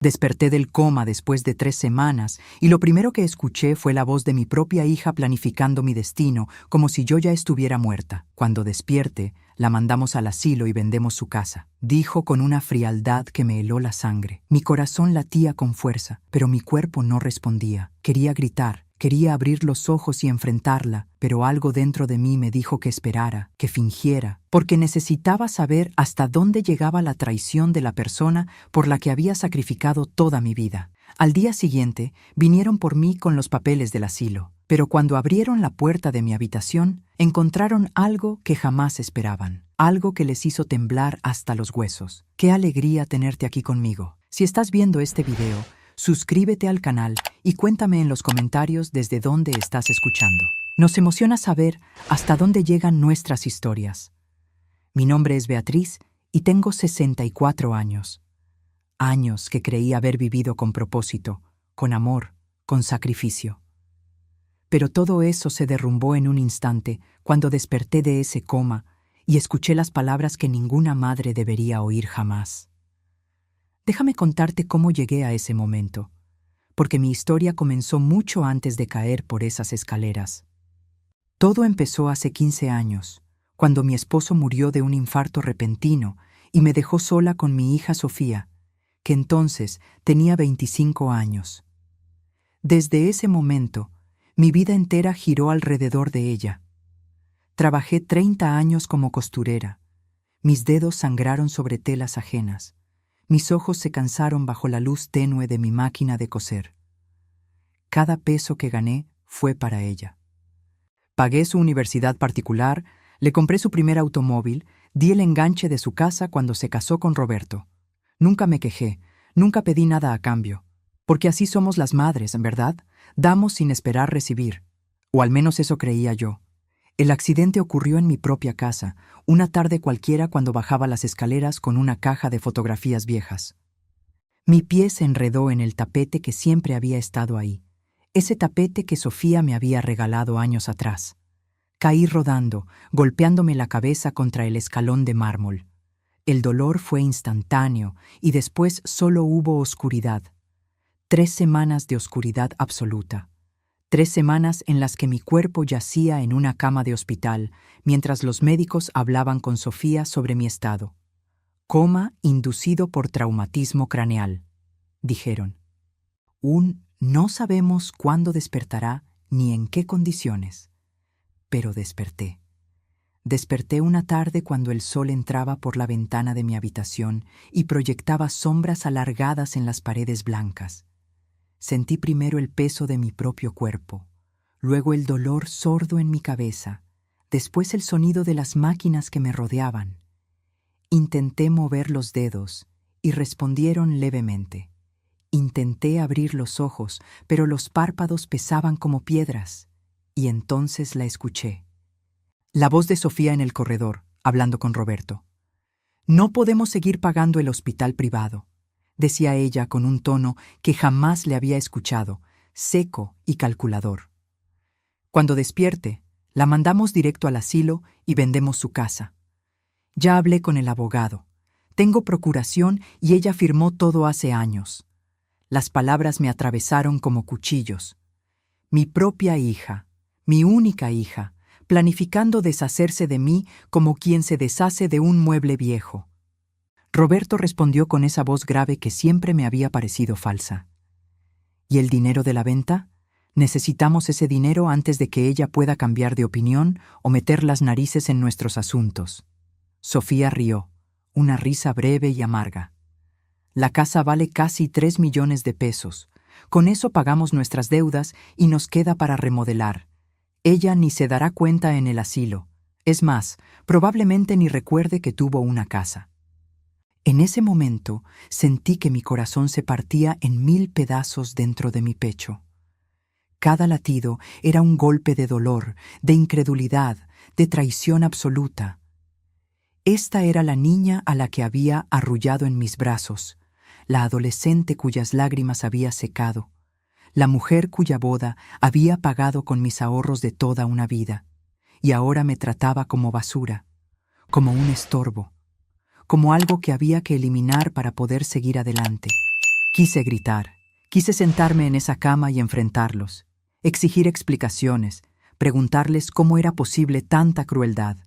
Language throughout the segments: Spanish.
Desperté del coma después de 3 semanas y lo primero que escuché fue la voz de mi propia hija planificando mi destino, como si yo ya estuviera muerta. Cuando despierte, la mandamos al asilo y vendemos su casa, dijo con una frialdad que me heló la sangre. Mi corazón latía con fuerza, pero mi cuerpo no respondía. Quería gritar. Quería abrir los ojos y enfrentarla, pero algo dentro de mí me dijo que esperara, que fingiera, porque necesitaba saber hasta dónde llegaba la traición de la persona por la que había sacrificado toda mi vida. Al día siguiente, vinieron por mí con los papeles del asilo, pero cuando abrieron la puerta de mi habitación, encontraron algo que jamás esperaban, algo que les hizo temblar hasta los huesos. ¡Qué alegría tenerte aquí conmigo! Si estás viendo este video, suscríbete al canal y cuéntame en los comentarios desde dónde estás escuchando. Nos emociona saber hasta dónde llegan nuestras historias. Mi nombre es Beatriz y tengo 64 años. Años que creí haber vivido con propósito, con amor, con sacrificio. Pero todo eso se derrumbó en un instante cuando desperté de ese coma y escuché las palabras que ninguna madre debería oír jamás. Déjame contarte cómo llegué a ese momento, porque mi historia comenzó mucho antes de caer por esas escaleras. Todo empezó hace 15 años, cuando mi esposo murió de un infarto repentino y me dejó sola con mi hija Sofía, que entonces tenía 25 años. Desde ese momento, mi vida entera giró alrededor de ella. Trabajé 30 años como costurera. Mis dedos sangraron sobre telas ajenas. Mis ojos se cansaron bajo la luz tenue de mi máquina de coser. Cada peso que gané fue para ella. Pagué su universidad particular, le compré su primer automóvil, di el enganche de su casa cuando se casó con Roberto. Nunca me quejé, nunca pedí nada a cambio. Porque así somos las madres, ¿verdad? Damos sin esperar recibir. O al menos eso creía yo. El accidente ocurrió en mi propia casa, una tarde cualquiera cuando bajaba las escaleras con una caja de fotografías viejas. Mi pie se enredó en el tapete que siempre había estado ahí, ese tapete que Sofía me había regalado años atrás. Caí rodando, golpeándome la cabeza contra el escalón de mármol. El dolor fue instantáneo y después solo hubo oscuridad. 3 semanas de oscuridad absoluta. 3 semanas en las que mi cuerpo yacía en una cama de hospital, mientras los médicos hablaban con Sofía sobre mi estado. Coma inducido por traumatismo craneal, dijeron. No sabemos cuándo despertará ni en qué condiciones. Pero desperté. Desperté una tarde cuando el sol entraba por la ventana de mi habitación y proyectaba sombras alargadas en las paredes blancas. Sentí primero el peso de mi propio cuerpo, luego el dolor sordo en mi cabeza, después el sonido de las máquinas que me rodeaban. Intenté mover los dedos y respondieron levemente. Intenté abrir los ojos, pero los párpados pesaban como piedras, y entonces la escuché. La voz de Sofía en el corredor, hablando con Roberto. No podemos seguir pagando el hospital privado, decía ella con un tono que jamás le había escuchado, seco y calculador. Cuando despierte, la mandamos directo al asilo y vendemos su casa. Ya hablé con el abogado. Tengo procuración y ella firmó todo hace años. Las palabras me atravesaron como cuchillos. Mi propia hija, mi única hija, planificando deshacerse de mí como quien se deshace de un mueble viejo. Roberto respondió con esa voz grave que siempre me había parecido falsa. ¿Y el dinero de la venta? Necesitamos ese dinero antes de que ella pueda cambiar de opinión o meter las narices en nuestros asuntos. Sofía rió, una risa breve y amarga. La casa vale casi 3 millones de pesos. Con eso pagamos nuestras deudas y nos queda para remodelar. Ella ni se dará cuenta en el asilo. Es más, probablemente ni recuerde que tuvo una casa. En ese momento sentí que mi corazón se partía en 1000 pedazos dentro de mi pecho. Cada latido era un golpe de dolor, de incredulidad, de traición absoluta. Esta era la niña a la que había arrullado en mis brazos, la adolescente cuyas lágrimas había secado, la mujer cuya boda había pagado con mis ahorros de toda una vida, y ahora me trataba como basura, como un estorbo, como algo que había que eliminar para poder seguir adelante. Quise gritar, quise sentarme en esa cama y enfrentarlos, exigir explicaciones, preguntarles cómo era posible tanta crueldad.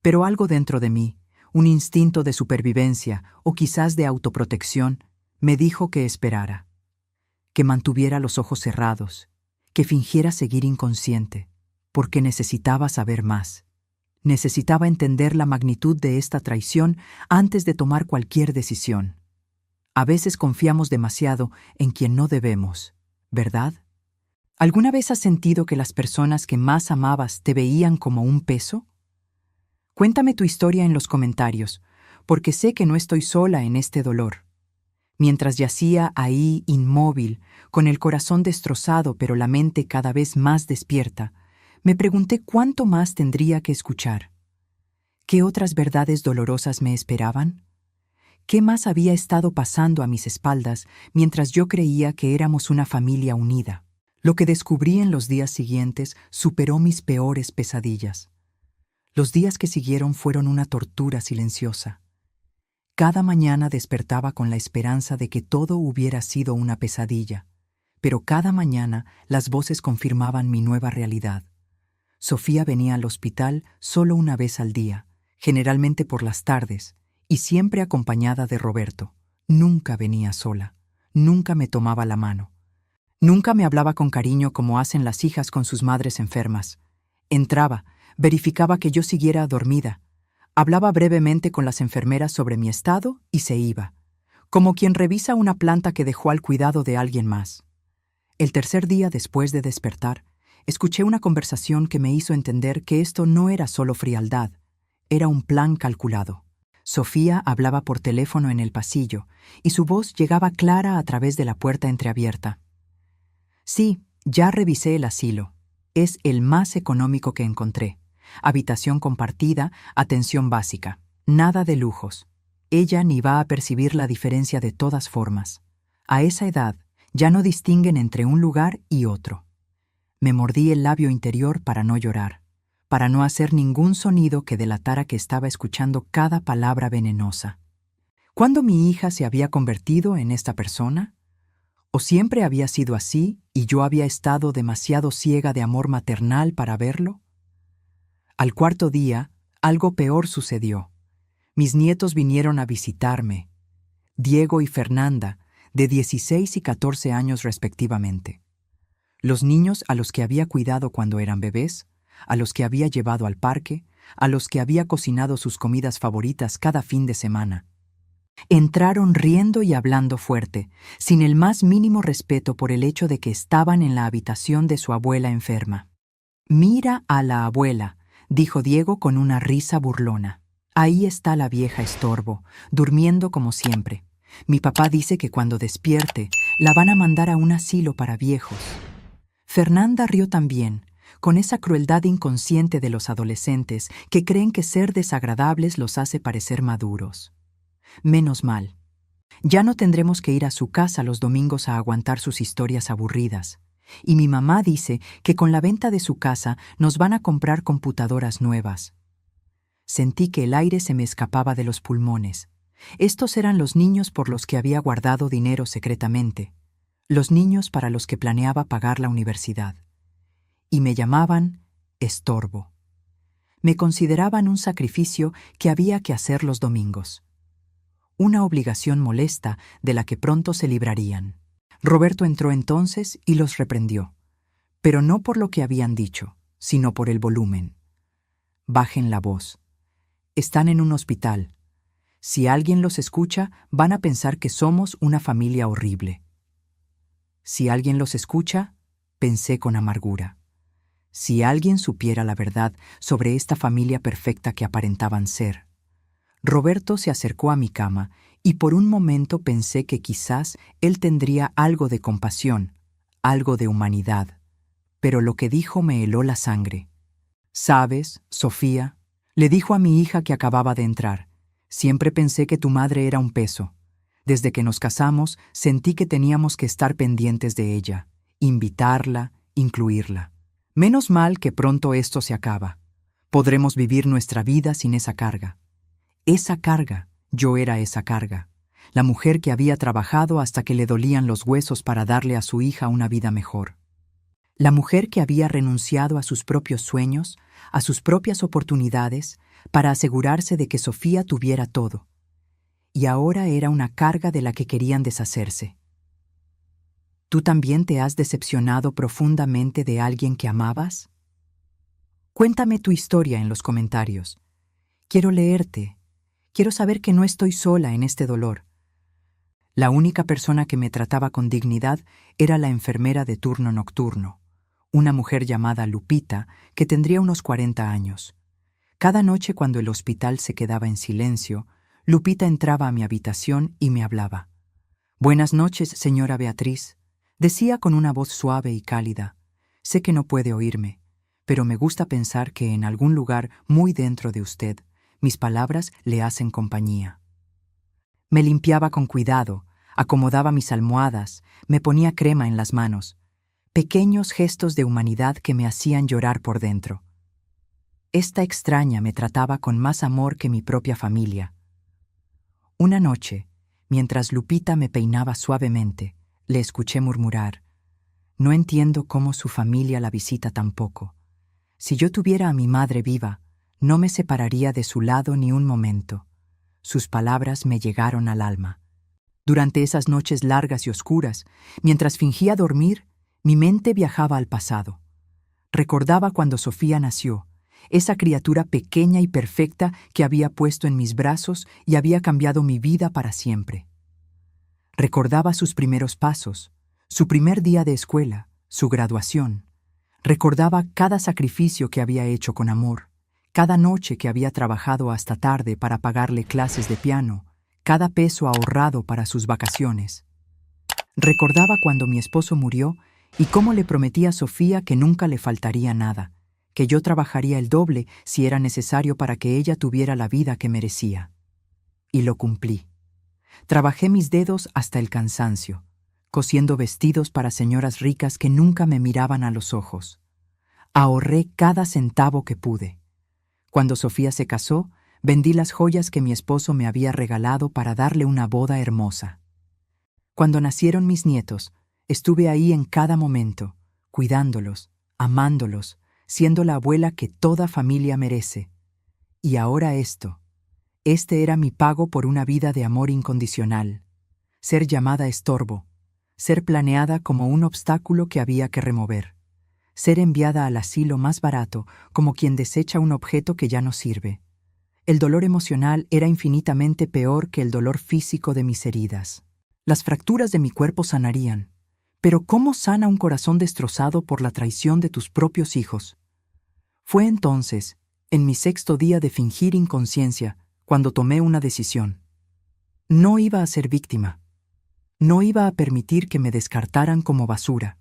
Pero algo dentro de mí, un instinto de supervivencia o quizás de autoprotección, me dijo que esperara, que mantuviera los ojos cerrados, que fingiera seguir inconsciente, porque necesitaba saber más. Necesitaba entender la magnitud de esta traición antes de tomar cualquier decisión. A veces confiamos demasiado en quien no debemos, ¿verdad? ¿Alguna vez has sentido que las personas que más amabas te veían como un peso? Cuéntame tu historia en los comentarios, porque sé que no estoy sola en este dolor. Mientras yacía ahí inmóvil, con el corazón destrozado pero la mente cada vez más despierta, me pregunté cuánto más tendría que escuchar. ¿Qué otras verdades dolorosas me esperaban? ¿Qué más había estado pasando a mis espaldas mientras yo creía que éramos una familia unida? Lo que descubrí en los días siguientes superó mis peores pesadillas. Los días que siguieron fueron una tortura silenciosa. Cada mañana despertaba con la esperanza de que todo hubiera sido una pesadilla, pero cada mañana las voces confirmaban mi nueva realidad. Sofía venía al hospital solo una vez al día, generalmente por las tardes, y siempre acompañada de Roberto. Nunca venía sola, nunca me tomaba la mano. Nunca me hablaba con cariño como hacen las hijas con sus madres enfermas. Entraba, verificaba que yo siguiera dormida, hablaba brevemente con las enfermeras sobre mi estado y se iba, como quien revisa una planta que dejó al cuidado de alguien más. El tercer día después de despertar, escuché una conversación que me hizo entender que esto no era solo frialdad, era un plan calculado. Sofía hablaba por teléfono en el pasillo y su voz llegaba clara a través de la puerta entreabierta. Sí, ya revisé el asilo. Es el más económico que encontré. Habitación compartida, atención básica. Nada de lujos. Ella ni va a percibir la diferencia de todas formas. A esa edad, ya no distinguen entre un lugar y otro. Me mordí el labio interior para no llorar, para no hacer ningún sonido que delatara que estaba escuchando cada palabra venenosa. ¿Cuándo mi hija se había convertido en esta persona? ¿O siempre había sido así y yo había estado demasiado ciega de amor maternal para verlo? Al cuarto día, algo peor sucedió. Mis nietos vinieron a visitarme, Diego y Fernanda, de 16 y 14 años respectivamente. Los niños a los que había cuidado cuando eran bebés, a los que había llevado al parque, a los que había cocinado sus comidas favoritas cada fin de semana. Entraron riendo y hablando fuerte, sin el más mínimo respeto por el hecho de que estaban en la habitación de su abuela enferma. «Mira a la abuela», dijo Diego con una risa burlona. «Ahí está la vieja estorbo, durmiendo como siempre. Mi papá dice que cuando despierte, la van a mandar a un asilo para viejos». Fernanda rió también, con esa crueldad inconsciente de los adolescentes que creen que ser desagradables los hace parecer maduros. Menos mal. Ya no tendremos que ir a su casa los domingos a aguantar sus historias aburridas. Y mi mamá dice que con la venta de su casa nos van a comprar computadoras nuevas. Sentí que el aire se me escapaba de los pulmones. Estos eran los niños por los que había guardado dinero secretamente. Los niños para los que planeaba pagar la universidad. Y me llamaban estorbo. Me consideraban un sacrificio que había que hacer los domingos. Una obligación molesta de la que pronto se librarían. Roberto entró entonces y los reprendió, pero no por lo que habían dicho, sino por el volumen. «Bajen la voz. Están en un hospital. Si alguien los escucha, van a pensar que somos una familia horrible». Si alguien los escucha, pensé con amargura. Si alguien supiera la verdad sobre esta familia perfecta que aparentaban ser. Roberto se acercó a mi cama y por un momento pensé que quizás él tendría algo de compasión, algo de humanidad. Pero lo que dijo me heló la sangre. «¿Sabes, Sofía?», le dijo a mi hija que acababa de entrar, «siempre pensé que tu madre era un peso. Desde que nos casamos, sentí que teníamos que estar pendientes de ella, invitarla, incluirla. Menos mal que pronto esto se acaba. Podremos vivir nuestra vida sin esa carga». Esa carga, yo era esa carga. la mujer que había trabajado hasta que le dolían los huesos para darle a su hija una vida mejor. La mujer que había renunciado a sus propios sueños, a sus propias oportunidades, para asegurarse de que Sofía tuviera todo. Y ahora era una carga de la que querían deshacerse. ¿Tú también te has decepcionado profundamente de alguien que amabas? Cuéntame tu historia en los comentarios. Quiero leerte. Quiero saber que no estoy sola en este dolor. La única persona que me trataba con dignidad era la enfermera de turno nocturno, una mujer llamada Lupita, que tendría unos 40 años. Cada noche cuando el hospital se quedaba en silencio, Lupita entraba a mi habitación y me hablaba. «Buenas noches, señora Beatriz», decía con una voz suave y cálida. «Sé que no puede oírme, pero me gusta pensar que en algún lugar muy dentro de usted, mis palabras le hacen compañía». Me limpiaba con cuidado, acomodaba mis almohadas, me ponía crema en las manos. Pequeños gestos de humanidad que me hacían llorar por dentro. Esta extraña me trataba con más amor que mi propia familia. Una noche, mientras Lupita me peinaba suavemente, le escuché murmurar: «No entiendo cómo su familia la visita tan poco. Si yo tuviera a mi madre viva, no me separaría de su lado ni un momento». Sus palabras me llegaron al alma. Durante esas noches largas y oscuras, mientras fingía dormir, mi mente viajaba al pasado. Recordaba cuando Sofía nació, esa criatura pequeña y perfecta que había puesto en mis brazos y había cambiado mi vida para siempre. Recordaba sus primeros pasos, su primer día de escuela, su graduación. Recordaba cada sacrificio que había hecho con amor, cada noche que había trabajado hasta tarde para pagarle clases de piano, cada peso ahorrado para sus vacaciones. Recordaba cuando mi esposo murió y cómo le prometí a Sofía que nunca le faltaría nada, que yo trabajaría el doble si era necesario para que ella tuviera la vida que merecía. Y lo cumplí. Trabajé mis dedos hasta el cansancio, cosiendo vestidos para señoras ricas que nunca me miraban a los ojos. Ahorré cada centavo que pude. Cuando Sofía se casó, vendí las joyas que mi esposo me había regalado para darle una boda hermosa. Cuando nacieron mis nietos, estuve ahí en cada momento, cuidándolos, amándolos, siendo la abuela que toda familia merece. Y ahora esto. Este era mi pago por una vida de amor incondicional. Ser llamada estorbo, ser planeada como un obstáculo que había que remover. Ser enviada al asilo más barato como quien desecha un objeto que ya no sirve. El dolor emocional era infinitamente peor que el dolor físico de mis heridas. Las fracturas de mi cuerpo sanarían, pero ¿cómo sana un corazón destrozado por la traición de tus propios hijos? Fue entonces, en mi 6º día de fingir inconsciencia, cuando tomé una decisión. No iba a ser víctima. No iba a permitir que me descartaran como basura.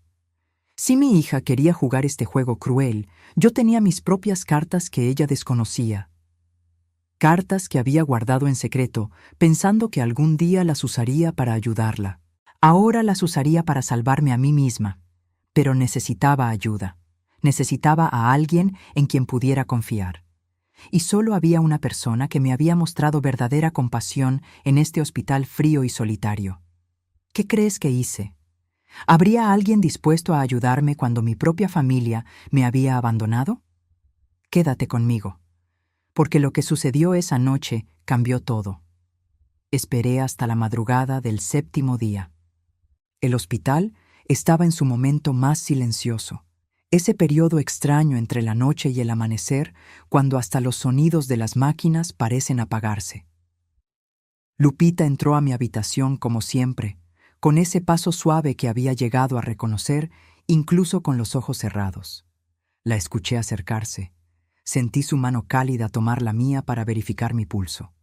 Si mi hija quería jugar este juego cruel, yo tenía mis propias cartas que ella desconocía. Cartas que había guardado en secreto, pensando que algún día las usaría para ayudarla. Ahora las usaría para salvarme a mí misma. Pero necesitaba ayuda. Necesitaba a alguien en quien pudiera confiar. Y solo había una persona que me había mostrado verdadera compasión en este hospital frío y solitario. ¿Qué crees que hice? ¿Habría alguien dispuesto a ayudarme cuando mi propia familia me había abandonado? Quédate conmigo, porque lo que sucedió esa noche cambió todo. Esperé hasta la madrugada del 7º día. El hospital estaba en su momento más silencioso, ese periodo extraño entre la noche y el amanecer, cuando hasta los sonidos de las máquinas parecen apagarse. Lupita entró a mi habitación como siempre, con ese paso suave que había llegado a reconocer, incluso con los ojos cerrados. La escuché acercarse. Sentí su mano cálida tomar la mía para verificar mi pulso.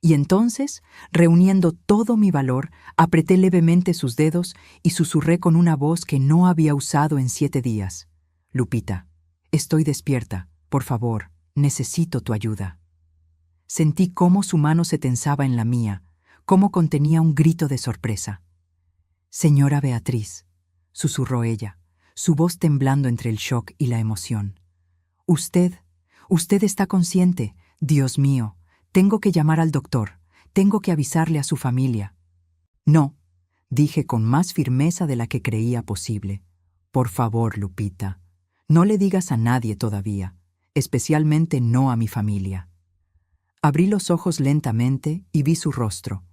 Y entonces, reuniendo todo mi valor, apreté levemente sus dedos y susurré con una voz que no había usado en 7 días. «Lupita, estoy despierta. Por favor, necesito tu ayuda». Sentí cómo su mano se tensaba en la mía, cómo contenía un grito de sorpresa. «Señora Beatriz», susurró ella, su voz temblando entre el shock y la emoción. Usted está consciente. Dios mío, tengo que llamar al doctor, tengo que avisarle a su familia». No, dije con más firmeza de la que creía posible. Por favor, Lupita, no le digas a nadie todavía, especialmente no a mi familia. Abrí los ojos lentamente y vi su rostro,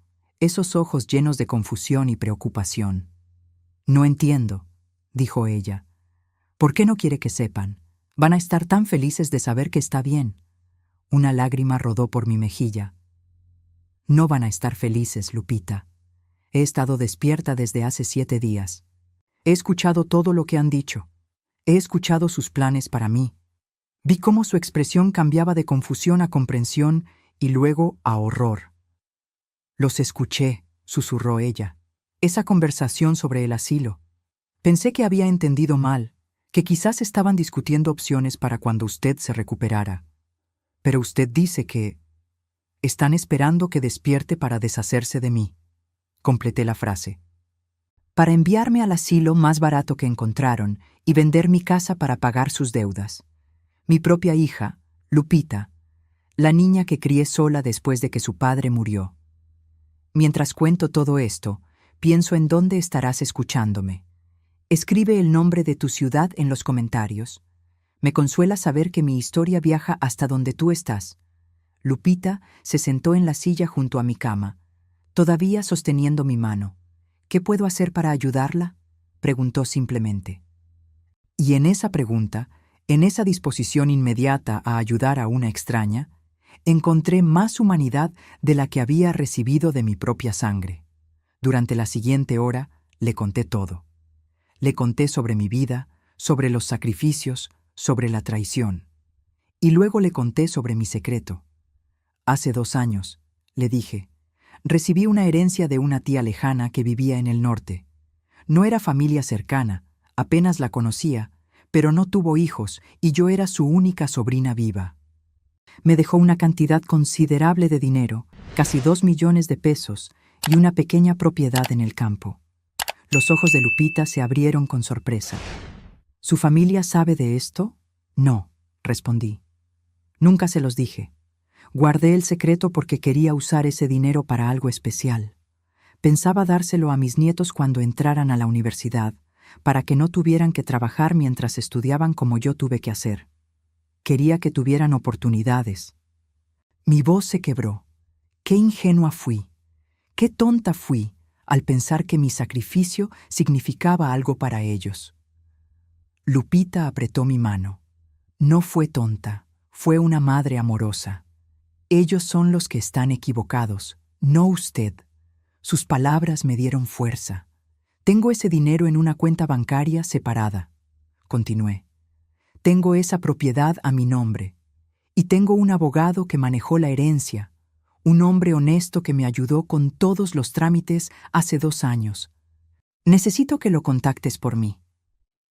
esos ojos llenos de confusión y preocupación. No entiendo, dijo ella. ¿Por qué no quiere que sepan? Van a estar tan felices de saber que está bien. Una lágrima rodó por mi mejilla. No van a estar felices, Lupita. He estado despierta desde hace 7 días. He escuchado todo lo que han dicho. He escuchado sus planes para mí. Vi cómo su expresión cambiaba de confusión a comprensión y luego a horror. Los escuché, susurró ella. Esa conversación sobre el asilo. Pensé que había entendido mal, que quizás estaban discutiendo opciones para cuando usted se recuperara. Pero usted dice que están esperando que despierte para deshacerse de mí. Completé la frase. Para enviarme al asilo más barato que encontraron y vender mi casa para pagar sus deudas. Mi propia hija, Lupita, la niña que crié sola después de que su padre murió. Mientras cuento todo esto, pienso en dónde estarás escuchándome. Escribe el nombre de tu ciudad en los comentarios. Me consuela saber que mi historia viaja hasta donde tú estás. Lupita se sentó en la silla junto a mi cama, todavía sosteniendo mi mano. ¿Qué puedo hacer para ayudarla?, preguntó simplemente. Y en esa pregunta, en esa disposición inmediata a ayudar a una extraña, encontré más humanidad de la que había recibido de mi propia sangre. Durante la siguiente hora, le conté todo. Le conté sobre mi vida, sobre los sacrificios, sobre la traición. Y luego le conté sobre mi secreto. Hace 2 años, le dije, recibí una herencia de una tía lejana que vivía en el norte. No era familia cercana, apenas la conocía, pero no tuvo hijos y yo era su única sobrina viva. Me dejó una cantidad considerable de dinero, casi 2 millones de pesos, y una pequeña propiedad en el campo. Los ojos de Lupita se abrieron con sorpresa. ¿Su familia sabe de esto? No, respondí. Nunca se los dije. Guardé el secreto porque quería usar ese dinero para algo especial. Pensaba dárselo a mis nietos cuando entraran a la universidad, para que no tuvieran que trabajar mientras estudiaban como yo tuve que hacer. Quería que tuvieran oportunidades. Mi voz se quebró. Qué ingenua fui. Qué tonta fui al pensar que mi sacrificio significaba algo para ellos. Lupita apretó mi mano. No fue tonta, fue una madre amorosa. Ellos son los que están equivocados, no usted. Sus palabras me dieron fuerza. Tengo ese dinero en una cuenta bancaria separada, continué. Tengo esa propiedad a mi nombre. Y tengo un abogado que manejó la herencia, un hombre honesto que me ayudó con todos los trámites hace 2 años. Necesito que lo contactes por mí.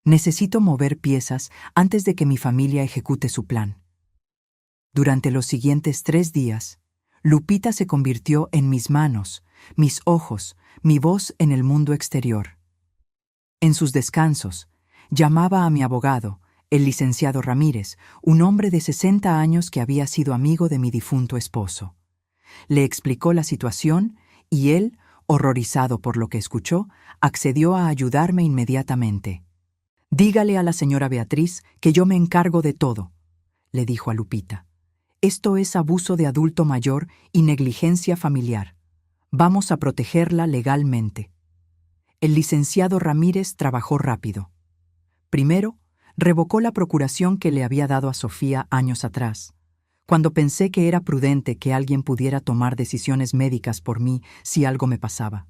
Necesito mover piezas antes de que mi familia ejecute su plan. Durante los siguientes 3 días, Lupita se convirtió en mis manos, mis ojos, mi voz en el mundo exterior. En sus descansos, llamaba a mi abogado, el licenciado Ramírez, un hombre de 60 años que había sido amigo de mi difunto esposo. Le explicó la situación y él, horrorizado por lo que escuchó, accedió a ayudarme inmediatamente. «Dígale a la señora Beatriz que yo me encargo de todo», le dijo a Lupita. «Esto es abuso de adulto mayor y negligencia familiar. Vamos a protegerla legalmente». El licenciado Ramírez trabajó rápido. Primero, revocó la procuración que le había dado a Sofía años atrás, cuando pensé que era prudente que alguien pudiera tomar decisiones médicas por mí si algo me pasaba.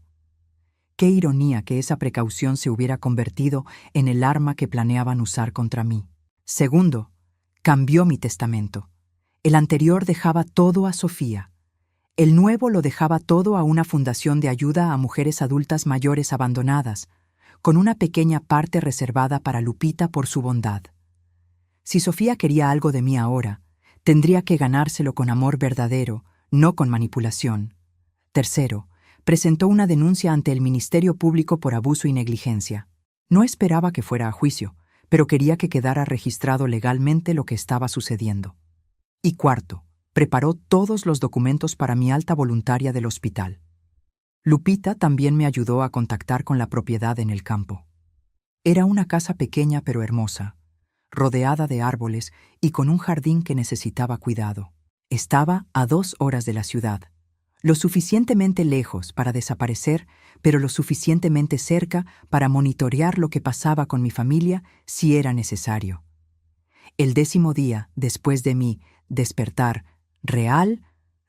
Qué ironía que esa precaución se hubiera convertido en el arma que planeaban usar contra mí. Segundo, cambió mi testamento. El anterior dejaba todo a Sofía. El nuevo lo dejaba todo a una fundación de ayuda a mujeres adultas mayores abandonadas, con una pequeña parte reservada para Lupita por su bondad. Si Sofía quería algo de mí ahora, tendría que ganárselo con amor verdadero, no con manipulación. Tercero, presentó una denuncia ante el Ministerio Público por abuso y negligencia. No esperaba que fuera a juicio, pero quería que quedara registrado legalmente lo que estaba sucediendo. Y cuarto, preparó todos los documentos para mi alta voluntaria del hospital. Lupita también me ayudó a contactar con la propiedad en el campo. Era una casa pequeña pero hermosa, rodeada de árboles y con un jardín que necesitaba cuidado. Estaba a 2 horas de la ciudad, lo suficientemente lejos para desaparecer, pero lo suficientemente cerca para monitorear lo que pasaba con mi familia si era necesario. El 10º día, después de mi despertar real,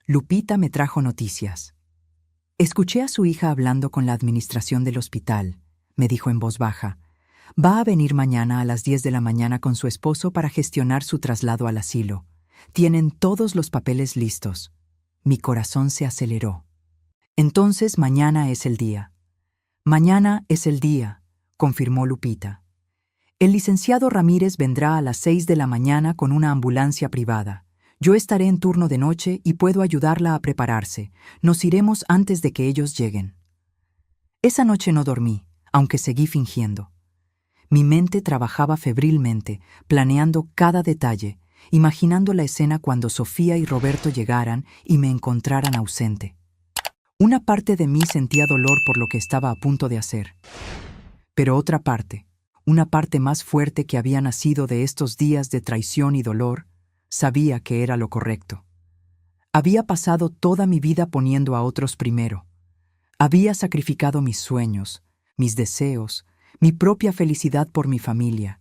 Lupita me trajo noticias. Escuché a su hija hablando con la administración del hospital. Me dijo en voz baja: va a venir mañana a las 10 de la mañana con su esposo para gestionar su traslado al asilo. Tienen todos los papeles listos. Mi corazón se aceleró. Entonces mañana es el día. Mañana es el día, confirmó Lupita. El licenciado Ramírez vendrá a las 6 de la mañana con una ambulancia privada. Yo estaré en turno de noche y puedo ayudarla a prepararse. Nos iremos antes de que ellos lleguen. Esa noche no dormí, aunque seguí fingiendo. Mi mente trabajaba febrilmente, planeando cada detalle, imaginando la escena cuando Sofía y Roberto llegaran y me encontraran ausente. Una parte de mí sentía dolor por lo que estaba a punto de hacer. Pero otra parte, una parte más fuerte que había nacido de estos días de traición y dolor, sabía que era lo correcto. Había pasado toda mi vida poniendo a otros primero. Había sacrificado mis sueños, mis deseos, mi propia felicidad por mi familia.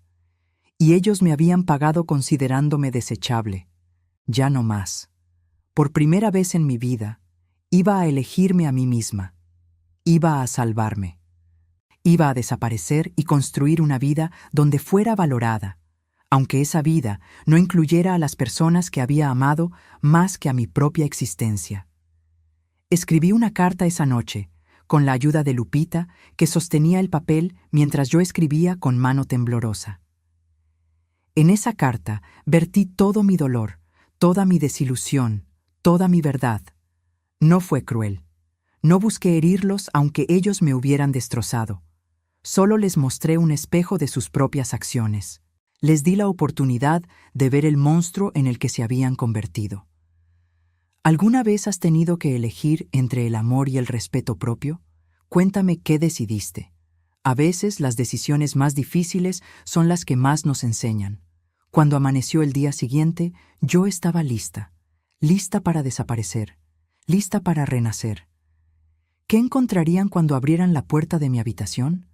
Y ellos me habían pagado considerándome desechable. Ya no más. Por primera vez en mi vida, iba a elegirme a mí misma. Iba a salvarme. Iba a desaparecer y construir una vida donde fuera valorada, aunque esa vida no incluyera a las personas que había amado más que a mi propia existencia. Escribí una carta esa noche, con la ayuda de Lupita, que sostenía el papel mientras yo escribía con mano temblorosa. En esa carta vertí todo mi dolor, toda mi desilusión, toda mi verdad. No fue cruel. No busqué herirlos aunque ellos me hubieran destrozado. Solo les mostré un espejo de sus propias acciones. Les di la oportunidad de ver el monstruo en el que se habían convertido. ¿Alguna vez has tenido que elegir entre el amor y el respeto propio? Cuéntame qué decidiste. A veces las decisiones más difíciles son las que más nos enseñan. Cuando amaneció el día siguiente, yo estaba lista para desaparecer, lista para renacer. ¿Qué encontrarían cuando abrieran la puerta de mi habitación?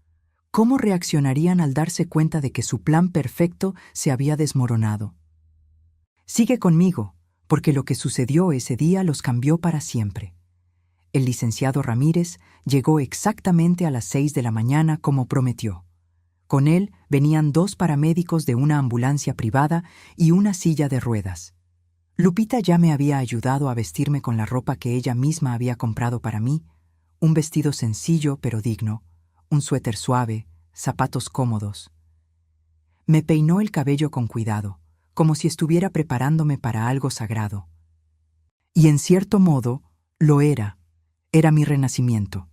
¿Cómo reaccionarían al darse cuenta de que su plan perfecto se había desmoronado? Sigue conmigo, porque lo que sucedió ese día los cambió para siempre. El licenciado Ramírez llegó exactamente a las 6 de la mañana como prometió. Con él venían 2 paramédicos de una ambulancia privada y una silla de ruedas. Lupita ya me había ayudado a vestirme con la ropa que ella misma había comprado para mí, un vestido sencillo pero digno, un suéter suave, zapatos cómodos. Me peinó el cabello con cuidado, como si estuviera preparándome para algo sagrado. Y en cierto modo, lo era. Era mi renacimiento.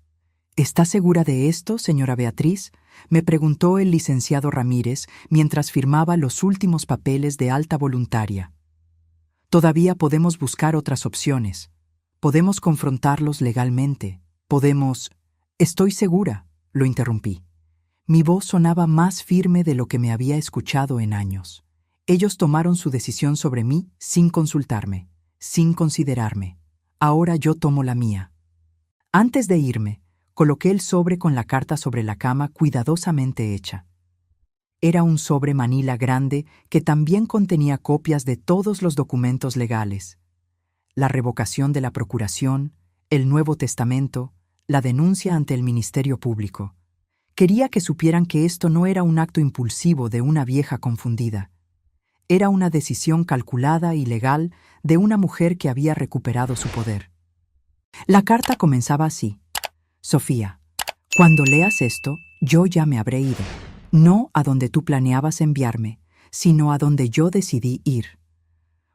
¿Está segura de esto, señora Beatriz?, me preguntó el licenciado Ramírez mientras firmaba los últimos papeles de alta voluntaria. Todavía podemos buscar otras opciones. Podemos confrontarlos legalmente. Podemos... Estoy segura, lo interrumpí. Mi voz sonaba más firme de lo que me había escuchado en años. Ellos tomaron su decisión sobre mí sin consultarme, sin considerarme. Ahora yo tomo la mía. Antes de irme, coloqué el sobre con la carta sobre la cama cuidadosamente hecha. Era un sobre manila grande que también contenía copias de todos los documentos legales. La revocación de la procuración, el Nuevo Testamento, la denuncia ante el Ministerio Público. Quería que supieran que esto no era un acto impulsivo de una vieja confundida. Era una decisión calculada y legal de una mujer que había recuperado su poder. La carta comenzaba así: Sofía, cuando leas esto, yo ya me habré ido. No a donde tú planeabas enviarme, sino a donde yo decidí ir.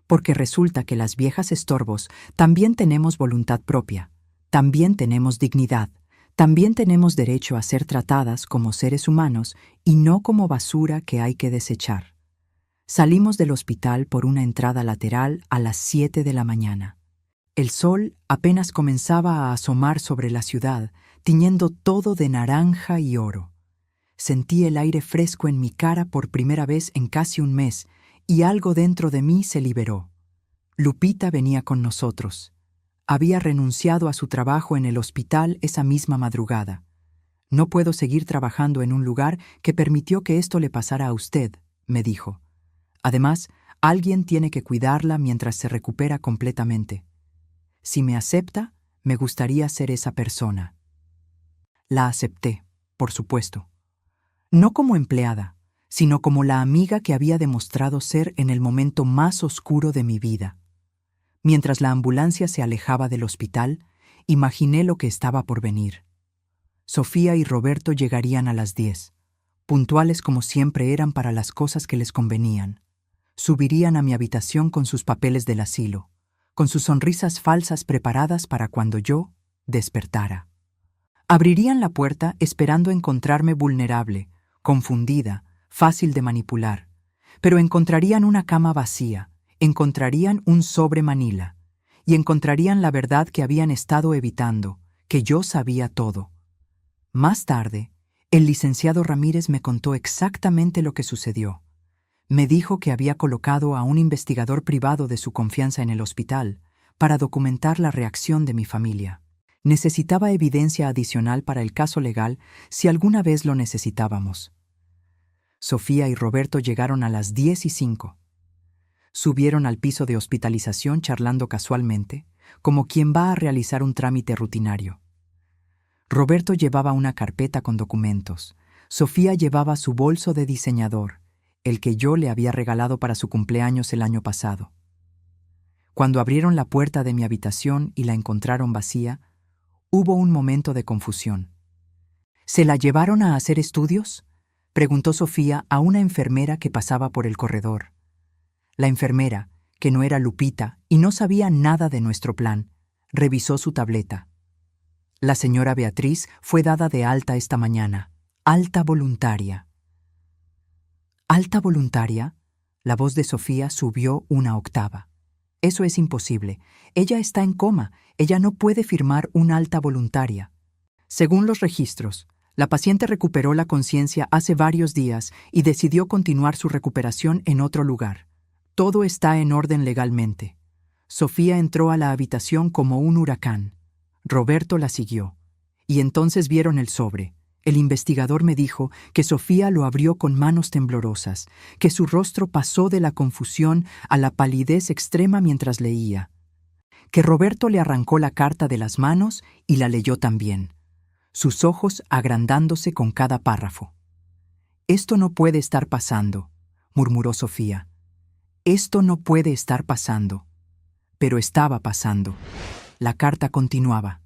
Porque resulta que las viejas estorbos también tenemos voluntad propia, también tenemos dignidad, también tenemos derecho a ser tratadas como seres humanos y no como basura que hay que desechar. Salimos del hospital por una entrada lateral a las 7 de la mañana. El sol apenas comenzaba a asomar sobre la ciudad, tiñendo todo de naranja y oro. Sentí el aire fresco en mi cara por primera vez en casi un mes, y algo dentro de mí se liberó. Lupita venía con nosotros. Había renunciado a su trabajo en el hospital esa misma madrugada. «No puedo seguir trabajando en un lugar que permitió que esto le pasara a usted», me dijo. «Además, alguien tiene que cuidarla mientras se recupera completamente. Si me acepta, me gustaría ser esa persona». La acepté, por supuesto. No como empleada, sino como la amiga que había demostrado ser en el momento más oscuro de mi vida. Mientras la ambulancia se alejaba del hospital, imaginé lo que estaba por venir. Sofía y Roberto llegarían a las 10, puntuales como siempre eran para las cosas que les convenían. Subirían a mi habitación con sus papeles del asilo, con sus sonrisas falsas preparadas para cuando yo despertara. Abrirían la puerta esperando encontrarme vulnerable, confundida, fácil de manipular, pero encontrarían una cama vacía, encontrarían un sobre Manila, y encontrarían la verdad que habían estado evitando, que yo sabía todo. Más tarde, el licenciado Ramírez me contó exactamente lo que sucedió. Me dijo que había colocado a un investigador privado de su confianza en el hospital para documentar la reacción de mi familia. Necesitaba evidencia adicional para el caso legal si alguna vez lo necesitábamos. Sofía y Roberto llegaron a las 10:05. Subieron al piso de hospitalización charlando casualmente, como quien va a realizar un trámite rutinario. Roberto llevaba una carpeta con documentos. Sofía llevaba su bolso de diseñador, el que yo le había regalado para su cumpleaños el año pasado. Cuando abrieron la puerta de mi habitación y la encontraron vacía, hubo un momento de confusión. «¿Se la llevaron a hacer estudios?», preguntó Sofía a una enfermera que pasaba por el corredor. La enfermera, que no era Lupita y no sabía nada de nuestro plan, revisó su tableta. «La señora Beatriz fue dada de alta esta mañana. Alta voluntaria». «¿Alta voluntaria?», la voz de Sofía subió una octava. «Eso es imposible. Ella está en coma. Ella no puede firmar una alta voluntaria». Según los registros, la paciente recuperó la conciencia hace varios días y decidió continuar su recuperación en otro lugar. Todo está en orden legalmente. Sofía entró a la habitación como un huracán. Roberto la siguió. Y entonces vieron el sobre. El investigador me dijo que Sofía lo abrió con manos temblorosas, que su rostro pasó de la confusión a la palidez extrema mientras leía, que Roberto le arrancó la carta de las manos y la leyó también, sus ojos agrandándose con cada párrafo. «Esto no puede estar pasando», murmuró Sofía. «Esto no puede estar pasando». Pero estaba pasando. La carta continuaba.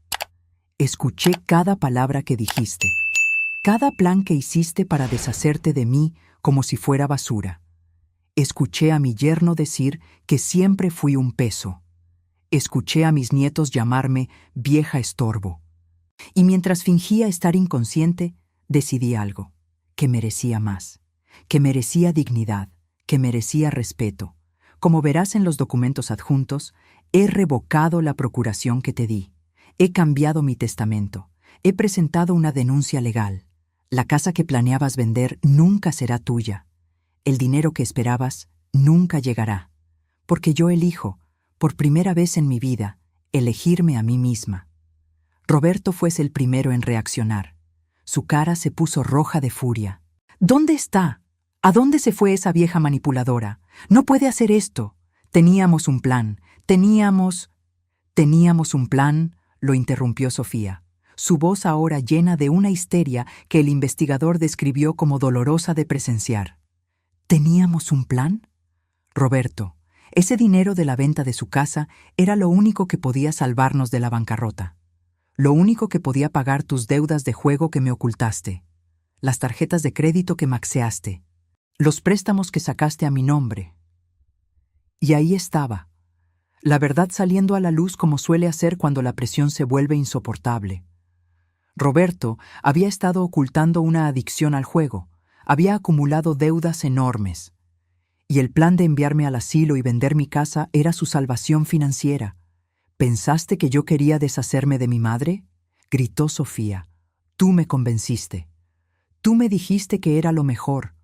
«Escuché cada palabra que dijiste, cada plan que hiciste para deshacerte de mí como si fuera basura. Escuché a mi yerno decir que siempre fui un peso. Escuché a mis nietos llamarme vieja estorbo. Y mientras fingía estar inconsciente, decidí algo, que merecía más, que merecía dignidad, que merecía respeto. Como verás en los documentos adjuntos, he revocado la procuración que te di. He cambiado mi testamento. He presentado una denuncia legal. La casa que planeabas vender nunca será tuya. El dinero que esperabas nunca llegará. Porque yo elijo, por primera vez en mi vida, elegirme a mí misma». Roberto fue el primero en reaccionar. Su cara se puso roja de furia. «¿Dónde está? ¿A dónde se fue esa vieja manipuladora? No puede hacer esto. Teníamos un plan. Teníamos un plan», lo interrumpió Sofía, su voz ahora llena de una histeria que el investigador describió como dolorosa de presenciar. «¿Teníamos un plan?» «Roberto, ese dinero de la venta de su casa era lo único que podía salvarnos de la bancarrota. Lo único que podía pagar tus deudas de juego que me ocultaste, las tarjetas de crédito que maxeaste, los préstamos que sacaste a mi nombre». Y ahí estaba, la verdad saliendo a la luz como suele hacer cuando la presión se vuelve insoportable. Roberto había estado ocultando una adicción al juego, había acumulado deudas enormes. Y el plan de enviarme al asilo y vender mi casa era su salvación financiera. ¿Pensaste que yo quería deshacerme de mi madre? Gritó Sofía. Tú me convenciste. Tú me dijiste que era lo mejor.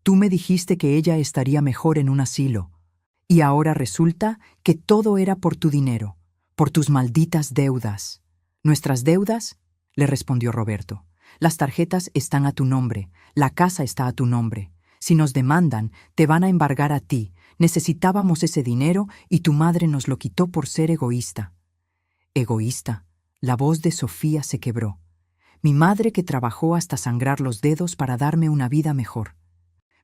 Tú me dijiste que ella estaría mejor en un asilo. Y ahora resulta que todo era por tu dinero, por tus malditas deudas. ¿Nuestras deudas? Le respondió Roberto. Las tarjetas están a tu nombre, la casa está a tu nombre. Si nos demandan, te van a embargar a ti. Necesitábamos ese dinero y tu madre nos lo quitó por ser egoísta. ¿Egoísta? La voz de Sofía se quebró. Mi madre que trabajó hasta sangrar los dedos para darme una vida mejor.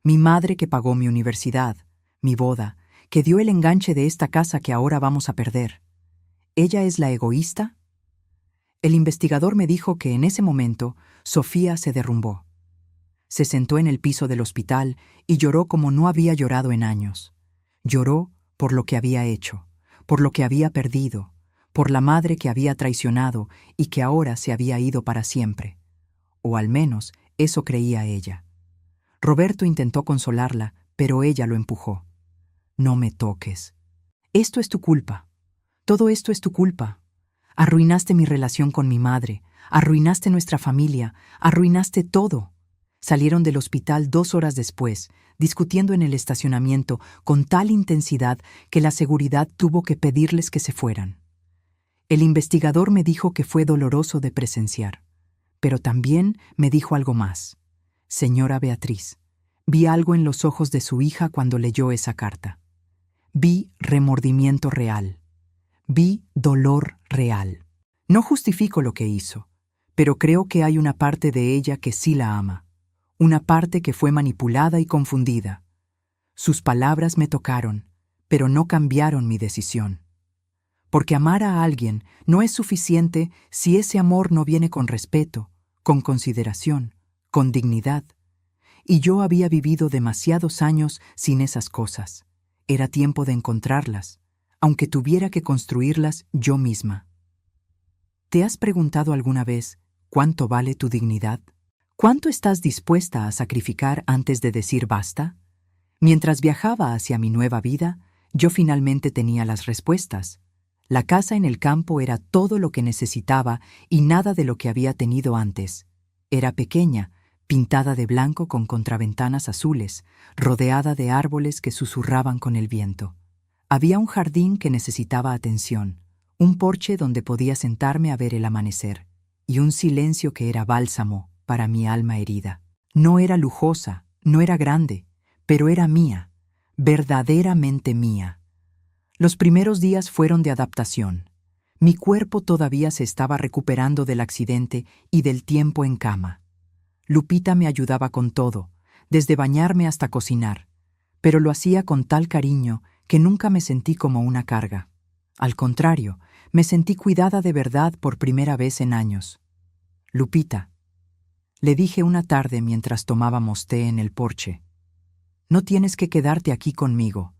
Mi madre que pagó mi universidad, mi boda, que dio el enganche de esta casa que ahora vamos a perder. ¿Ella es la egoísta? El investigador me dijo que en ese momento Sofía se derrumbó. Se sentó en el piso del hospital y lloró como no había llorado en años. Lloró por lo que había hecho, por lo que había perdido, por la madre que había traicionado y que ahora se había ido para siempre. O al menos eso creía ella. Roberto intentó consolarla, pero ella lo empujó. No me toques. Esto es tu culpa. Todo esto es tu culpa. Arruinaste mi relación con mi madre, arruinaste nuestra familia, arruinaste todo. Salieron del hospital 2 horas después, discutiendo en el estacionamiento con tal intensidad que la seguridad tuvo que pedirles que se fueran. El investigador me dijo que fue doloroso de presenciar, pero también me dijo algo más. Señora Beatriz, vi algo en los ojos de su hija cuando leyó esa carta. Vi remordimiento real. Vi dolor real. No justifico lo que hizo, pero creo que hay una parte de ella que sí la ama. Una parte que fue manipulada y confundida. Sus palabras me tocaron, pero no cambiaron mi decisión. Porque amar a alguien no es suficiente si ese amor no viene con respeto, con consideración, con dignidad. Y yo había vivido demasiados años sin esas cosas. Era tiempo de encontrarlas, aunque tuviera que construirlas yo misma. ¿Te has preguntado alguna vez cuánto vale tu dignidad? ¿Cuánto estás dispuesta a sacrificar antes de decir basta? Mientras viajaba hacia mi nueva vida, yo finalmente tenía las respuestas. La casa en el campo era todo lo que necesitaba y nada de lo que había tenido antes. Era pequeña, pintada de blanco con contraventanas azules, rodeada de árboles que susurraban con el viento. Había un jardín que necesitaba atención, un porche donde podía sentarme a ver el amanecer, y un silencio que era bálsamo para mi alma herida. No era lujosa, no era grande, pero era mía, verdaderamente mía. Los primeros días fueron de adaptación. Mi cuerpo todavía se estaba recuperando del accidente y del tiempo en cama. Lupita me ayudaba con todo, desde bañarme hasta cocinar, pero lo hacía con tal cariño que nunca me sentí como una carga. Al contrario, me sentí cuidada de verdad por primera vez en años. Lupita, le dije una tarde mientras tomábamos té en el porche, no tienes que quedarte aquí conmigo.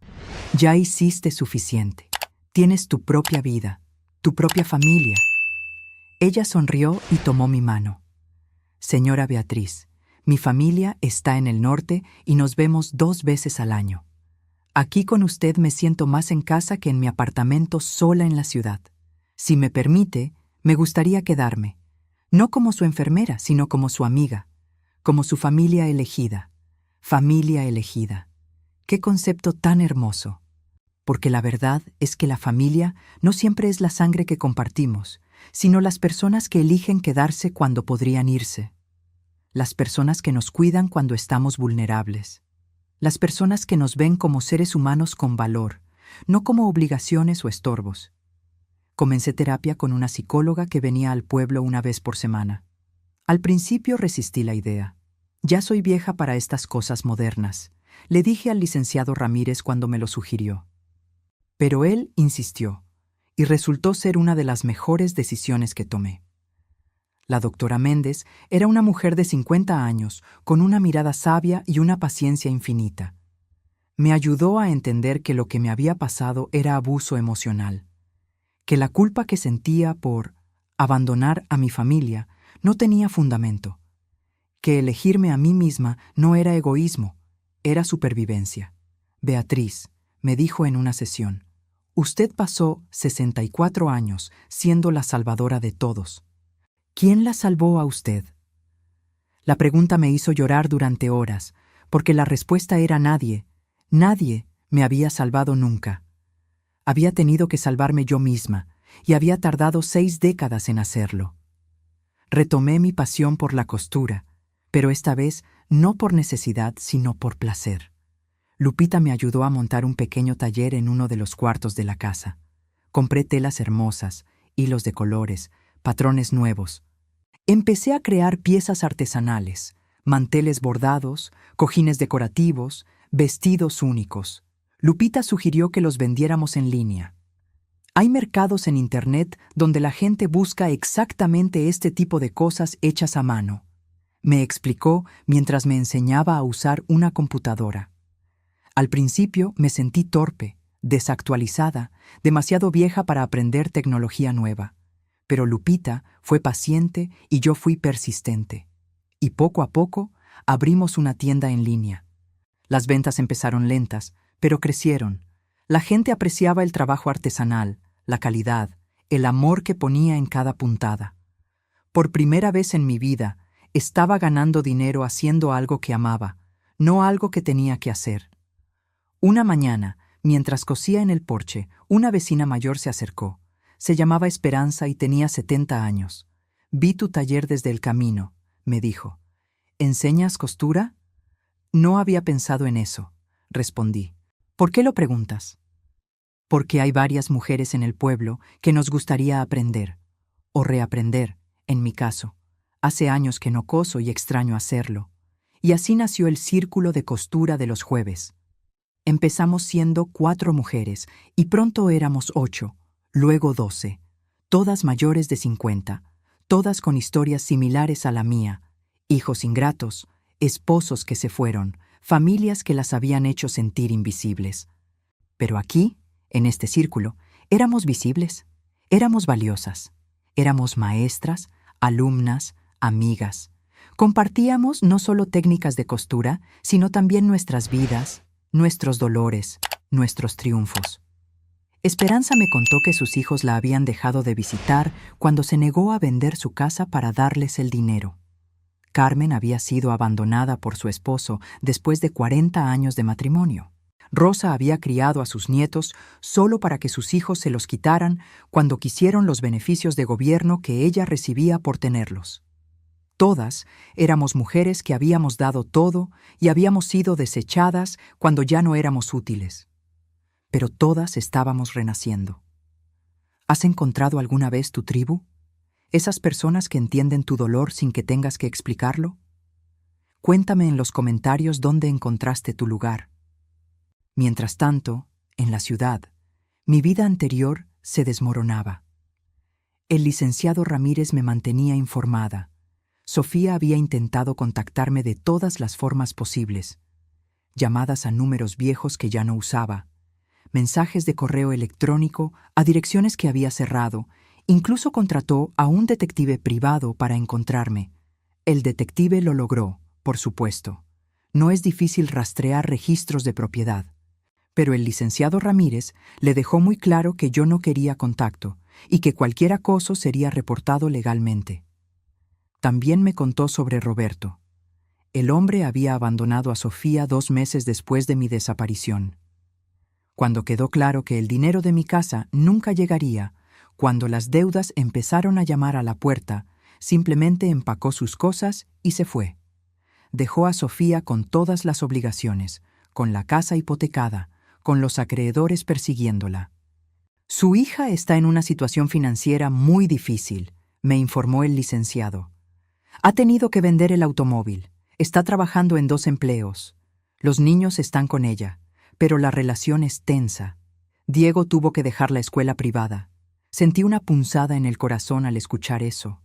Ya hiciste suficiente. Tienes tu propia vida, tu propia familia. Ella sonrió y tomó mi mano. Señora Beatriz, mi familia está en el norte y nos vemos 2 veces al año. Aquí con usted me siento más en casa que en mi apartamento sola en la ciudad. Si me permite, me gustaría quedarme, no como su enfermera, sino como su amiga, como su familia elegida. Familia elegida. ¡Qué concepto tan hermoso! Porque la verdad es que la familia no siempre es la sangre que compartimos, sino las personas que eligen quedarse cuando podrían irse. Las personas que nos cuidan cuando estamos vulnerables. Las personas que nos ven como seres humanos con valor, no como obligaciones o estorbos. Comencé terapia con una psicóloga que venía al pueblo una vez por semana. Al principio resistí la idea. Ya soy vieja para estas cosas modernas, le dije al licenciado Ramírez cuando me lo sugirió. Pero él insistió, y resultó ser una de las mejores decisiones que tomé. La doctora Méndez era una mujer de 50 años, con una mirada sabia y una paciencia infinita. Me ayudó a entender que lo que me había pasado era abuso emocional, que la culpa que sentía por abandonar a mi familia no tenía fundamento, que elegirme a mí misma no era egoísmo, era supervivencia. Beatriz, me dijo en una sesión, Usted pasó 64 años siendo la salvadora de todos. ¿Quién la salvó a usted? La pregunta me hizo llorar durante horas, porque la respuesta era nadie. Nadie me había salvado nunca. Había tenido que salvarme yo misma, y había tardado 6 décadas en hacerlo. Retomé mi pasión por la costura, pero esta vez no por necesidad, sino por placer. Lupita me ayudó a montar un pequeño taller en uno de los cuartos de la casa. Compré telas hermosas, hilos de colores, patrones nuevos. Empecé a crear piezas artesanales, manteles bordados, cojines decorativos, vestidos únicos. Lupita sugirió que los vendiéramos en línea. Hay mercados en Internet donde la gente busca exactamente este tipo de cosas hechas a mano. Me explicó mientras me enseñaba a usar una computadora. Al principio me sentí torpe, desactualizada, demasiado vieja para aprender tecnología nueva. Pero Lupita fue paciente y yo fui persistente. Y poco a poco abrimos una tienda en línea. Las ventas empezaron lentas, pero crecieron. La gente apreciaba el trabajo artesanal, la calidad, el amor que ponía en cada puntada. Por primera vez en mi vida, estaba ganando dinero haciendo algo que amaba, no algo que tenía que hacer. Una mañana, mientras cosía en el porche, una vecina mayor se acercó. Se llamaba Esperanza y tenía 70 años. «Vi tu taller desde el camino», me dijo. «¿Enseñas costura?» «No había pensado en eso», respondí. «¿Por qué lo preguntas?» «Porque hay varias mujeres en el pueblo que nos gustaría aprender, o reaprender, en mi caso. Hace años que no coso y extraño hacerlo». Y así nació el Círculo de Costura de los jueves. Empezamos siendo 4 mujeres y pronto éramos 8, luego 12, todas mayores de 50, todas con historias similares a la mía, hijos ingratos, esposos que se fueron, familias que las habían hecho sentir invisibles. Pero aquí, en este círculo, éramos visibles, éramos valiosas, éramos maestras, alumnas, amigas. Compartíamos no solo técnicas de costura, sino también nuestras vidas, nuestros dolores, nuestros triunfos. Esperanza me contó que sus hijos la habían dejado de visitar cuando se negó a vender su casa para darles el dinero. Carmen había sido abandonada por su esposo después de 40 años de matrimonio. Rosa había criado a sus nietos solo para que sus hijos se los quitaran cuando quisieron los beneficios de gobierno que ella recibía por tenerlos. Todas éramos mujeres que habíamos dado todo y habíamos sido desechadas cuando ya no éramos útiles. Pero todas estábamos renaciendo. ¿Has encontrado alguna vez tu tribu? ¿Esas personas que entienden tu dolor sin que tengas que explicarlo? Cuéntame en los comentarios dónde encontraste tu lugar. Mientras tanto, en la ciudad, mi vida anterior se desmoronaba. El licenciado Ramírez me mantenía informada. Sofía había intentado contactarme de todas las formas posibles. Llamadas a números viejos que ya no usaba, mensajes de correo electrónico a direcciones que había cerrado, incluso contrató a un detective privado para encontrarme. El detective lo logró, por supuesto. No es difícil rastrear registros de propiedad. Pero el licenciado Ramírez le dejó muy claro que yo no quería contacto y que cualquier acoso sería reportado legalmente. También me contó sobre Roberto. El hombre había abandonado a Sofía 2 meses después de mi desaparición. Cuando quedó claro que el dinero de mi casa nunca llegaría, cuando las deudas empezaron a llamar a la puerta, simplemente empacó sus cosas y se fue. Dejó a Sofía con todas las obligaciones, con la casa hipotecada, con los acreedores persiguiéndola. Su hija está en una situación financiera muy difícil, me informó el licenciado. Ha tenido que vender el automóvil. Está trabajando en 2 empleos. Los niños están con ella, pero la relación es tensa. Diego tuvo que dejar la escuela privada. Sentí una punzada en el corazón al escuchar eso.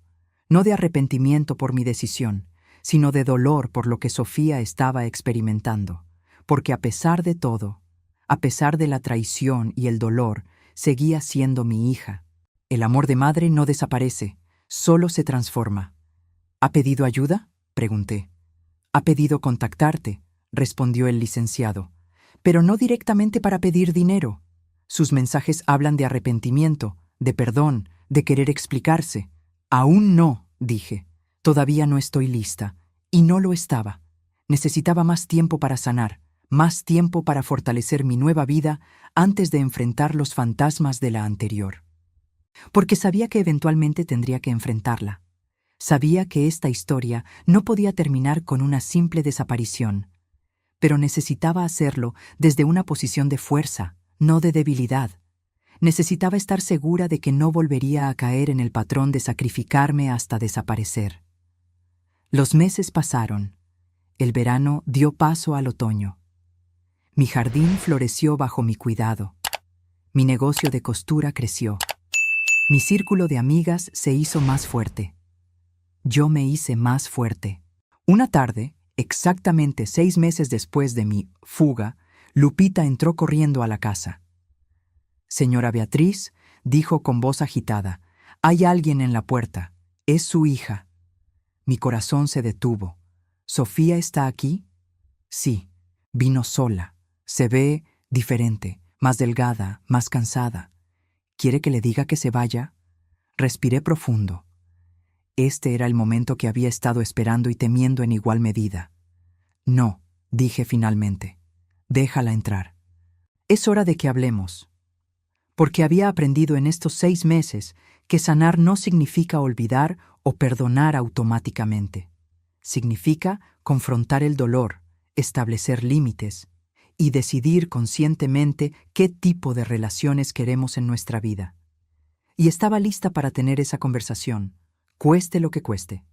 No de arrepentimiento por mi decisión, sino de dolor por lo que Sofía estaba experimentando. Porque a pesar de todo, a pesar de la traición y el dolor, seguía siendo mi hija. El amor de madre no desaparece, solo se transforma. ¿Ha pedido ayuda?, pregunté. «Ha pedido contactarte», respondió el licenciado, «pero no directamente para pedir dinero. Sus mensajes hablan de arrepentimiento, de perdón, de querer explicarse. Aún no, dije. Todavía no estoy lista. Y no lo estaba. Necesitaba más tiempo para sanar, más tiempo para fortalecer mi nueva vida antes de enfrentar los fantasmas de la anterior. Porque sabía que eventualmente tendría que enfrentarla. Sabía que esta historia no podía terminar con una simple desaparición, pero necesitaba hacerlo desde una posición de fuerza, no de debilidad. Necesitaba estar segura de que no volvería a caer en el patrón de sacrificarme hasta desaparecer. Los meses pasaron. El verano dio paso al otoño. Mi jardín floreció bajo mi cuidado. Mi negocio de costura creció. Mi círculo de amigas se hizo más fuerte. Yo me hice más fuerte. Una tarde, exactamente 6 meses después de mi fuga, Lupita entró corriendo a la casa. «Señora Beatriz», dijo con voz agitada, «hay alguien en la puerta. Es su hija». Mi corazón se detuvo. «¿Sofía está aquí?» «Sí, vino sola. Se ve diferente, más delgada, más cansada. ¿Quiere que le diga que se vaya?» Respiré profundo. Este era el momento que había estado esperando y temiendo en igual medida. «No», dije finalmente. «Déjala entrar. Es hora de que hablemos». Porque había aprendido en estos 6 meses que sanar no significa olvidar o perdonar automáticamente. Significa confrontar el dolor, establecer límites y decidir conscientemente qué tipo de relaciones queremos en nuestra vida. Y estaba lista para tener esa conversación, cueste lo que cueste.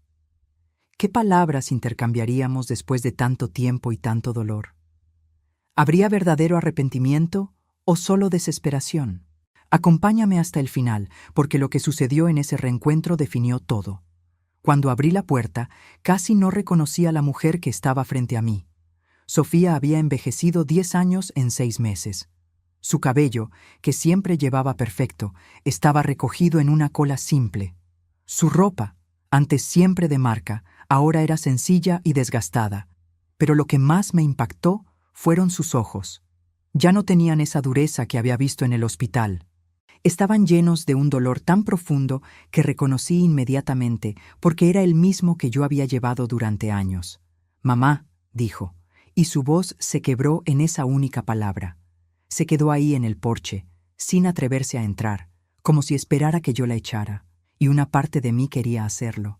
¿Qué palabras intercambiaríamos después de tanto tiempo y tanto dolor? ¿Habría verdadero arrepentimiento o solo desesperación? Acompáñame hasta el final, porque lo que sucedió en ese reencuentro definió todo. Cuando abrí la puerta, casi no reconocí a la mujer que estaba frente a mí. Sofía había envejecido 10 años en 6 meses. Su cabello, que siempre llevaba perfecto, estaba recogido en una cola simple. Su ropa, antes siempre de marca, ahora era sencilla y desgastada. Pero lo que más me impactó fueron sus ojos. Ya no tenían esa dureza que había visto en el hospital. Estaban llenos de un dolor tan profundo que reconocí inmediatamente porque era el mismo que yo había llevado durante años. «Mamá», dijo, y su voz se quebró en esa única palabra. Se quedó ahí en el porche, sin atreverse a entrar, como si esperara que yo la echara, y una parte de mí quería hacerlo.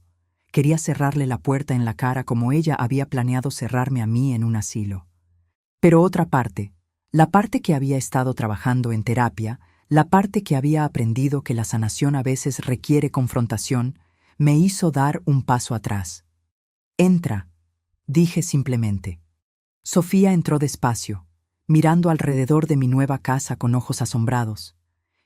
Quería cerrarle la puerta en la cara como ella había planeado cerrarme a mí en un asilo. Pero otra parte, la parte que había estado trabajando en terapia, la parte que había aprendido que la sanación a veces requiere confrontación, me hizo dar un paso atrás. «Entra», dije simplemente. Sofía entró despacio, mirando alrededor de mi nueva casa con ojos asombrados.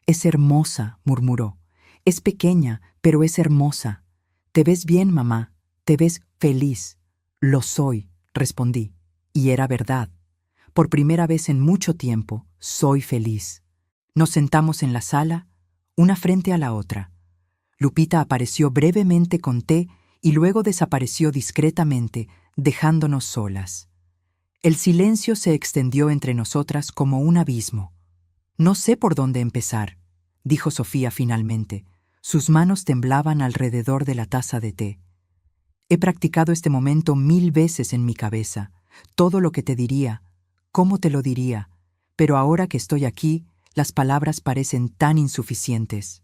«Es hermosa», murmuró. «Es pequeña, pero es hermosa. Te ves bien, mamá. Te ves feliz». «Lo soy», respondí. Y era verdad. Por primera vez en mucho tiempo, soy feliz. Nos sentamos en la sala, una frente a la otra. Lupita apareció brevemente con té y luego desapareció discretamente, dejándonos solas. El silencio se extendió entre nosotras como un abismo. «No sé por dónde empezar», dijo Sofía finalmente. Sus manos temblaban alrededor de la taza de té. «He practicado este momento 1000 veces en mi cabeza. Todo lo que te diría, cómo te lo diría, pero ahora que estoy aquí, las palabras parecen tan insuficientes».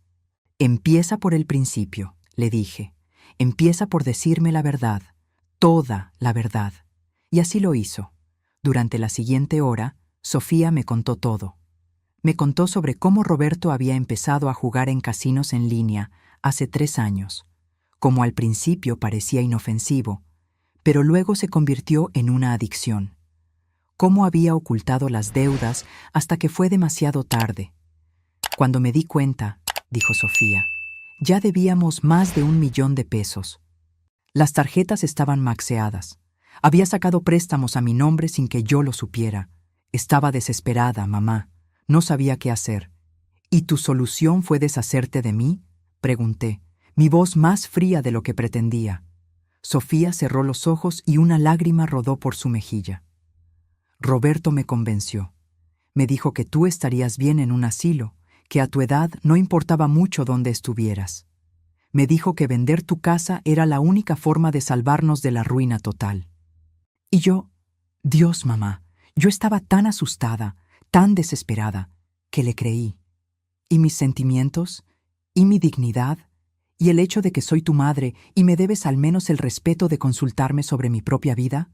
«Empieza por el principio», le dije. «Empieza por decirme la verdad, toda la verdad». Y así lo hizo. Durante la siguiente hora, Sofía me contó todo. Me contó sobre cómo Roberto había empezado a jugar en casinos en línea hace 3 años, cómo al principio parecía inofensivo, pero luego se convirtió en una adicción. Cómo había ocultado las deudas hasta que fue demasiado tarde. «Cuando me di cuenta», dijo Sofía, «ya debíamos más de 1 millón de pesos. Las tarjetas estaban maxeadas. Había sacado préstamos a mi nombre sin que yo lo supiera. Estaba desesperada, mamá. No sabía qué hacer». «¿Y tu solución fue deshacerte de mí?», pregunté, mi voz más fría de lo que pretendía. Sofía cerró los ojos y una lágrima rodó por su mejilla. «Roberto me convenció. Me dijo que tú estarías bien en un asilo, que a tu edad no importaba mucho dónde estuvieras. Me dijo que vender tu casa era la única forma de salvarnos de la ruina total. Y yo, Dios, mamá, yo estaba tan asustada, tan desesperada, que le creí. ¿Y mis sentimientos? ¿Y mi dignidad? ¿Y el hecho de que soy tu madre y me debes al menos el respeto de consultarme sobre mi propia vida?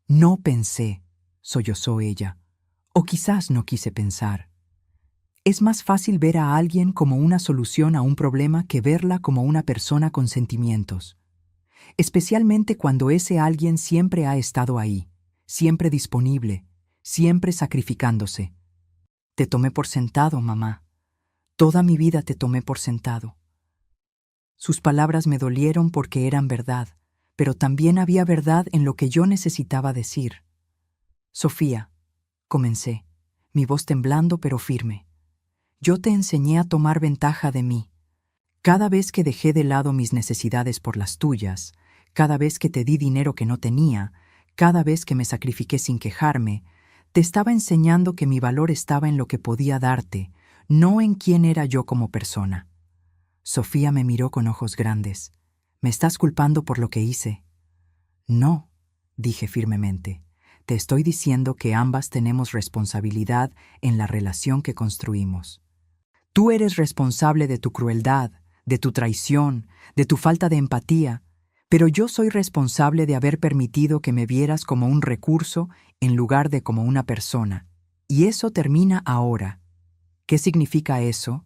No pensé, sollozó ella. O quizás no quise pensar. Es más fácil ver a alguien como una solución a un problema que verla como una persona con sentimientos. Especialmente cuando ese alguien siempre ha estado ahí, siempre disponible, siempre sacrificándose. Te tomé por sentado, mamá. Toda mi vida te tomé por sentado. Sus palabras me dolieron porque eran verdad, pero también había verdad en lo que yo necesitaba decir. Sofía, comencé, mi voz temblando pero firme. Yo te enseñé a tomar ventaja de mí. Cada vez que dejé de lado mis necesidades por las tuyas, cada vez que te di dinero que no tenía, cada vez que me sacrifiqué sin quejarme, te estaba enseñando que mi valor estaba en lo que podía darte, no en quién era yo como persona. Sofía me miró con ojos grandes. ¿Me estás culpando por lo que hice? No, dije firmemente. Te estoy diciendo que ambas tenemos responsabilidad en la relación que construimos. Tú eres responsable de tu crueldad, de tu traición, de tu falta de empatía, pero yo soy responsable de haber permitido que me vieras como un recurso en lugar de como una persona. Y eso termina ahora. ¿Qué significa eso?,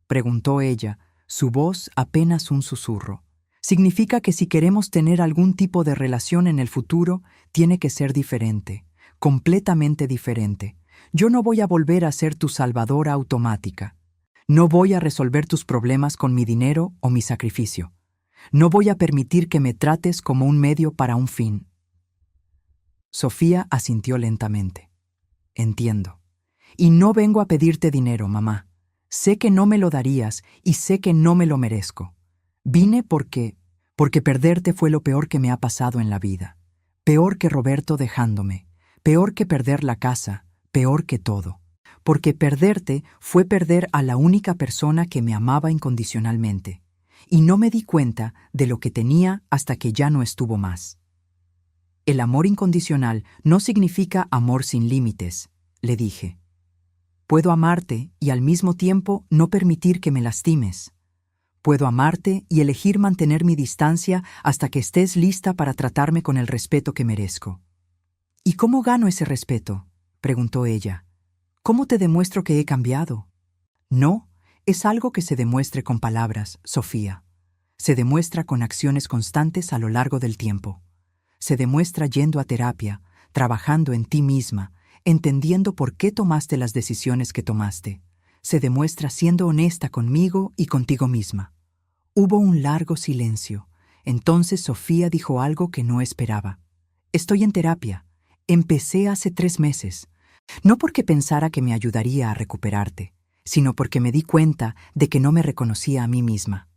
preguntó ella, su voz apenas un susurro. Significa que si queremos tener algún tipo de relación en el futuro, tiene que ser diferente, completamente diferente. Yo no voy a volver a ser tu salvadora automática. No voy a resolver tus problemas con mi dinero o mi sacrificio. No voy a permitir que me trates como un medio para un fin. Sofía asintió lentamente. Entiendo. Y no vengo a pedirte dinero, mamá. Sé que no me lo darías y sé que no me lo merezco. Vine porque perderte fue lo peor que me ha pasado en la vida. Peor que Roberto dejándome. Peor que perder la casa. Peor que todo. Porque perderte fue perder a la única persona que me amaba incondicionalmente. Y no me di cuenta de lo que tenía hasta que ya no estuvo más. El amor incondicional no significa amor sin límites, le dije. Puedo amarte y al mismo tiempo no permitir que me lastimes. Puedo amarte y elegir mantener mi distancia hasta que estés lista para tratarme con el respeto que merezco. ¿Y cómo gano ese respeto?, preguntó ella. ¿Cómo te demuestro que he cambiado? No, es algo que se demuestre con palabras, Sofía. Se demuestra con acciones constantes a lo largo del tiempo. Se demuestra yendo a terapia, trabajando en ti misma, entendiendo por qué tomaste las decisiones que tomaste. Se demuestra siendo honesta conmigo y contigo misma. Hubo un largo silencio. Entonces Sofía dijo algo que no esperaba. Estoy en terapia. Empecé hace 3 meses. No porque pensara que me ayudaría a recuperarte, sino porque me di cuenta de que no me reconocía a mí misma.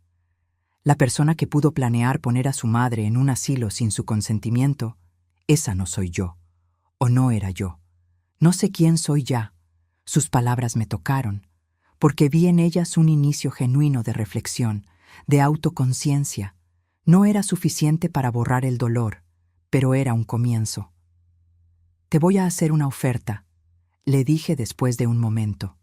La persona que pudo planear poner a su madre en un asilo sin su consentimiento, esa no soy yo, o no era yo. No sé quién soy ya. Sus palabras me tocaron, porque vi en ellas un inicio genuino de reflexión, de autoconciencia. No era suficiente para borrar el dolor, pero era un comienzo. Te voy a hacer una oferta, le dije después de un momento.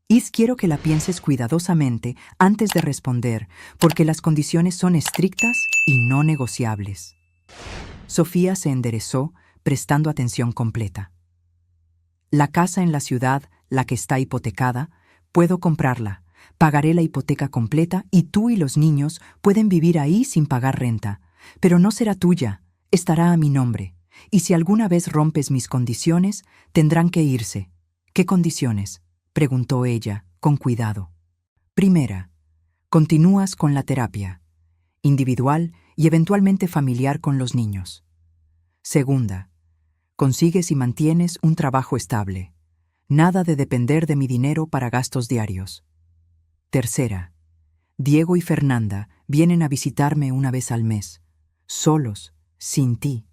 Y quiero que la pienses cuidadosamente antes de responder, porque las condiciones son estrictas y no negociables. Sofía se enderezó, prestando atención completa. La casa en la ciudad, la que está hipotecada, puedo comprarla, pagaré la hipoteca completa y tú y los niños pueden vivir ahí sin pagar renta, pero no será tuya, estará a mi nombre. Y si alguna vez rompes mis condiciones, tendrán que irse. ¿Qué condiciones?, preguntó ella, con cuidado. Primera, continúas con la terapia, individual y eventualmente familiar con los niños. Segunda, consigues y mantienes un trabajo estable. Nada de depender de mi dinero para gastos diarios. Tercera, Diego y Fernanda vienen a visitarme una vez al mes, solos, sin ti.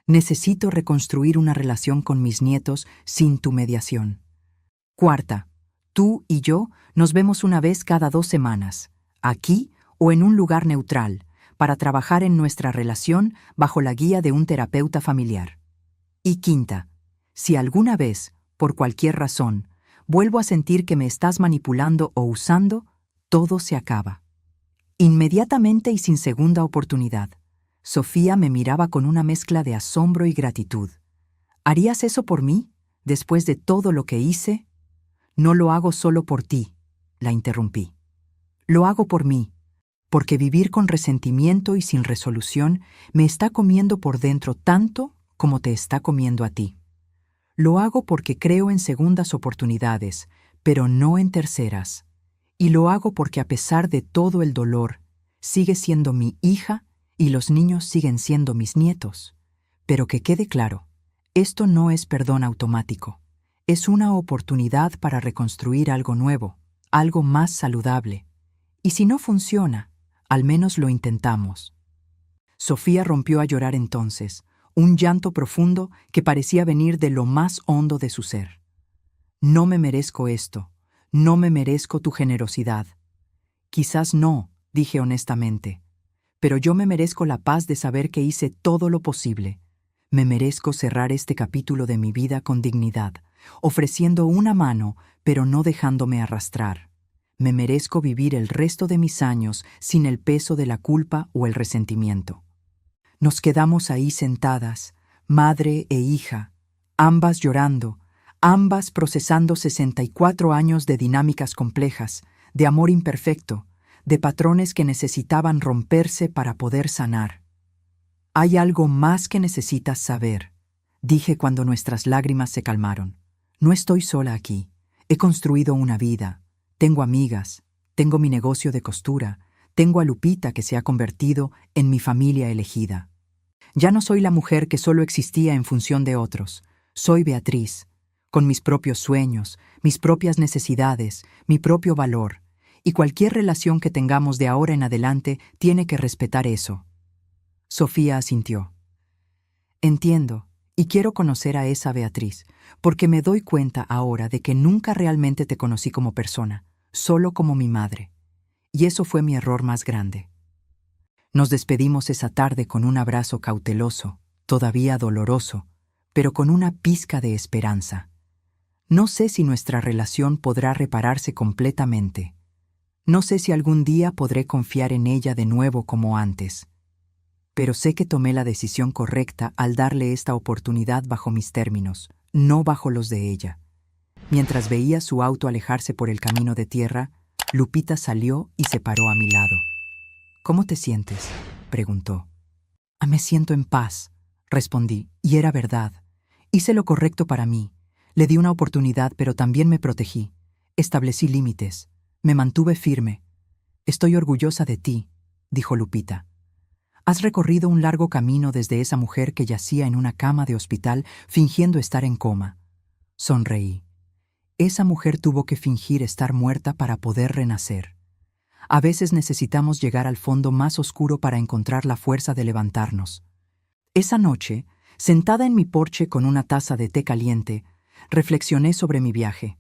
Necesito reconstruir una relación con mis nietos sin tu mediación. Cuarta, tú y yo nos vemos una vez cada 2 semanas, aquí o en un lugar neutral, para trabajar en nuestra relación bajo la guía de un terapeuta familiar. Y quinta, si alguna vez, por cualquier razón, vuelvo a sentir que me estás manipulando o usando, todo se acaba. Inmediatamente y sin segunda oportunidad, Sofía me miraba con una mezcla de asombro y gratitud. ¿Harías eso por mí, después de todo lo que hice? No lo hago solo por ti, la interrumpí. Lo hago por mí, porque vivir con resentimiento y sin resolución me está comiendo por dentro tanto como te está comiendo a ti. Lo hago porque creo en segundas oportunidades, pero no en terceras. Y lo hago porque a pesar de todo el dolor, sigues siendo mi hija y los niños siguen siendo mis nietos. Pero que quede claro, esto no es perdón automático. Es una oportunidad para reconstruir algo nuevo, algo más saludable. Y si no funciona, al menos lo intentamos. Sofía rompió a llorar entonces, un llanto profundo que parecía venir de lo más hondo de su ser. No me merezco esto, no me merezco tu generosidad. Quizás no, dije honestamente, pero yo me merezco la paz de saber que hice todo lo posible. Me merezco cerrar este capítulo de mi vida con dignidad, ofreciendo una mano, pero no dejándome arrastrar. Me merezco vivir el resto de mis años sin el peso de la culpa o el resentimiento. Nos quedamos ahí sentadas, madre e hija, ambas llorando, ambas procesando 64 años de dinámicas complejas, de amor imperfecto, de patrones que necesitaban romperse para poder sanar. Hay algo más que necesitas saber, dije cuando nuestras lágrimas se calmaron. No estoy sola aquí. He construido una vida. Tengo amigas, tengo mi negocio de costura, tengo a Lupita que se ha convertido en mi familia elegida. Ya no soy la mujer que solo existía en función de otros. Soy Beatriz, con mis propios sueños, mis propias necesidades, mi propio valor, y cualquier relación que tengamos de ahora en adelante tiene que respetar eso. Sofía asintió. Entiendo, y quiero conocer a esa Beatriz, porque me doy cuenta ahora de que nunca realmente te conocí como persona, solo como mi madre. Y eso fue mi error más grande. Nos despedimos esa tarde con un abrazo cauteloso, todavía doloroso, pero con una pizca de esperanza. No sé si nuestra relación podrá repararse completamente. No sé si algún día podré confiar en ella de nuevo como antes. Pero sé que tomé la decisión correcta al darle esta oportunidad bajo mis términos, no bajo los de ella. Mientras veía su auto alejarse por el camino de tierra, Lupita salió y se paró a mi lado. ¿Cómo te sientes?, preguntó. Me siento en paz, respondí, y era verdad. Hice lo correcto para mí. Le di una oportunidad, pero también me protegí. Establecí límites. Me mantuve firme. Estoy orgullosa de ti, dijo Lupita. Has recorrido un largo camino desde esa mujer que yacía en una cama de hospital fingiendo estar en coma. Sonreí. Esa mujer tuvo que fingir estar muerta para poder renacer. A veces necesitamos llegar al fondo más oscuro para encontrar la fuerza de levantarnos. Esa noche, sentada en mi porche con una taza de té caliente, reflexioné sobre mi viaje.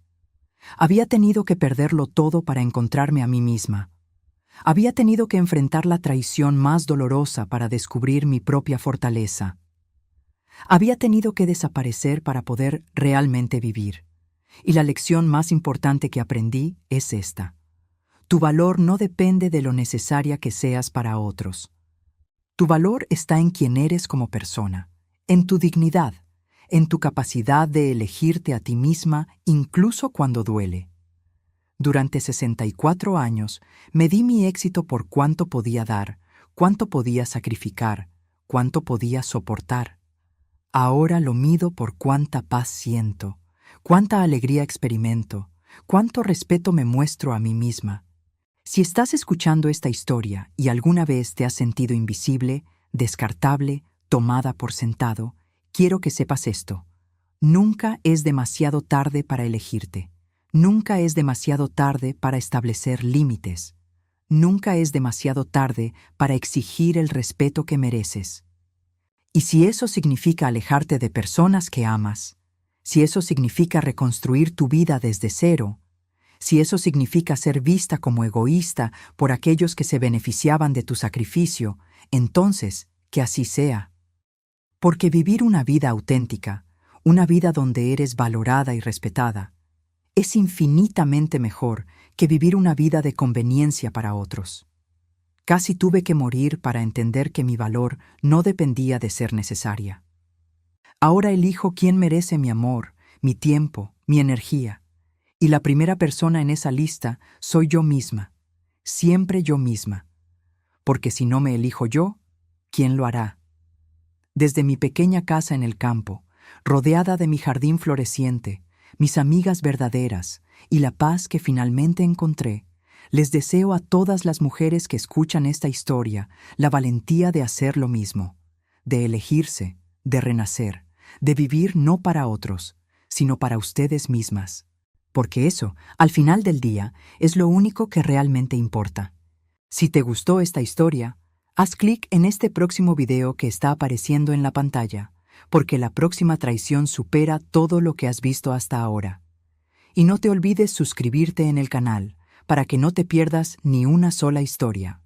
Había tenido que perderlo todo para encontrarme a mí misma. Había tenido que enfrentar la traición más dolorosa para descubrir mi propia fortaleza. Había tenido que desaparecer para poder realmente vivir. Y la lección más importante que aprendí es esta. Tu valor no depende de lo necesaria que seas para otros. Tu valor está en quién eres como persona, en tu dignidad, en tu capacidad de elegirte a ti misma incluso cuando duele. Durante 64 años me di mi éxito por cuánto podía dar, cuánto podía sacrificar, cuánto podía soportar. Ahora lo mido por cuánta paz siento, cuánta alegría experimento, cuánto respeto me muestro a mí misma. Si estás escuchando esta historia y alguna vez te has sentido invisible, descartable, tomada por sentado, quiero que sepas esto. Nunca es demasiado tarde para elegirte. Nunca es demasiado tarde para establecer límites. Nunca es demasiado tarde para exigir el respeto que mereces. Y si eso significa alejarte de personas que amas, si eso significa reconstruir tu vida desde cero, si eso significa ser vista como egoísta por aquellos que se beneficiaban de tu sacrificio, entonces, que así sea. Porque vivir una vida auténtica, una vida donde eres valorada y respetada, es infinitamente mejor que vivir una vida de conveniencia para otros. Casi tuve que morir para entender que mi valor no dependía de ser necesaria. Ahora elijo quién merece mi amor, mi tiempo, mi energía. Y la primera persona en esa lista soy yo misma, siempre yo misma. Porque si no me elijo yo, ¿quién lo hará? Desde mi pequeña casa en el campo, rodeada de mi jardín floreciente, mis amigas verdaderas y la paz que finalmente encontré, les deseo a todas las mujeres que escuchan esta historia la valentía de hacer lo mismo, de elegirse, de renacer, de vivir no para otros, sino para ustedes mismas. Porque eso, al final del día, es lo único que realmente importa. Si te gustó esta historia, haz clic en este próximo video que está apareciendo en la pantalla, porque la próxima traición supera todo lo que has visto hasta ahora. Y no te olvides suscribirte en el canal, para que no te pierdas ni una sola historia.